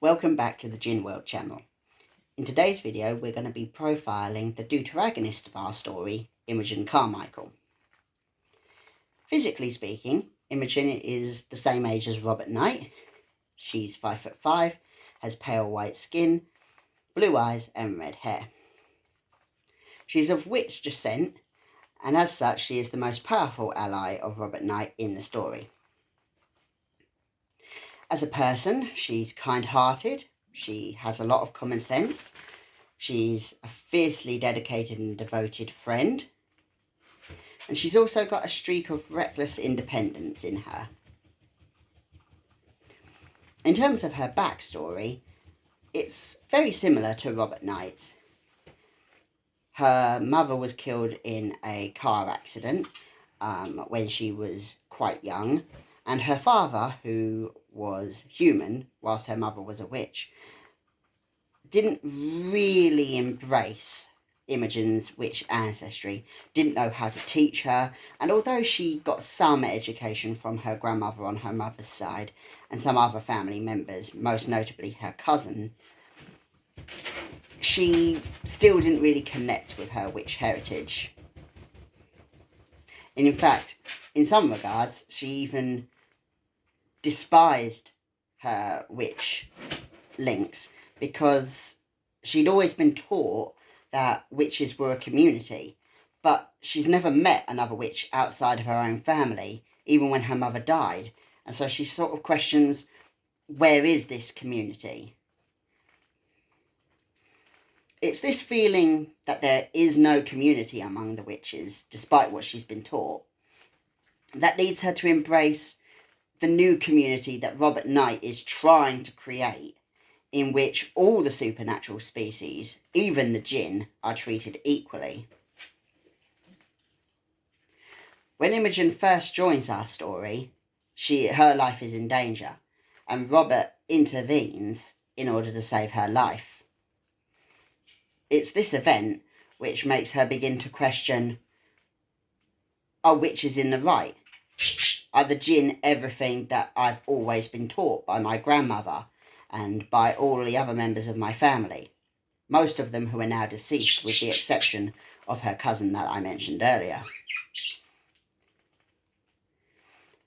Welcome back to the Jinn World channel. In today's video we're going to be profiling the deuteragonist of our story, Imogen Carmichael. Physically speaking, Imogen is the same age as Robert Knight. She's 5'5", has pale white skin, blue eyes and red hair. She's of witch descent, and as such she is the most powerful ally of Robert Knight in the story. As a person, she's kind-hearted, she has a lot of common sense, she's a fiercely dedicated and devoted friend, and she's also got a streak of reckless independence in her. In terms of her backstory, it's very similar to Robert Knight's. Her mother was killed in a car accident when she was quite young, and her father, who was human whilst her mother was a witch, didn't really embrace Imogen's witch ancestry, didn't know how to teach her, and although she got some education from her grandmother on her mother's side and some other family members, most notably her cousin, she still didn't really connect with her witch heritage. And in fact, in some regards, she even despised her witch links because she'd always been taught that witches were a community, but she's never met another witch outside of her own family, even when her mother died. And so she sort of questions, where is this community? It's this feeling that there is no community among the witches, despite what she's been taught, that leads her to embrace the new community that Robert Knight is trying to create, in which all the supernatural species, even the Jinn, are treated equally. When Imogen first joins our story, her life is in danger, and Robert intervenes in order to save her life. It's this event which makes her begin to question, are witches in the right? Are the Jinn everything that I've always been taught by my grandmother and by all the other members of my family, most of them who are now deceased, with the exception of her cousin that I mentioned earlier?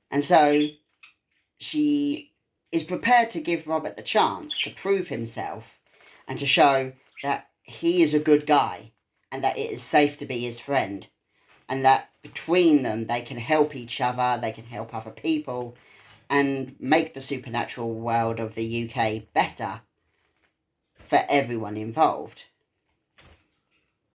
And so she is prepared to give Robert the chance to prove himself and to show that he is a good guy and that it is safe to be his friend, and that between them they can help each other, they can help other people, and make the supernatural world of the UK better for everyone involved.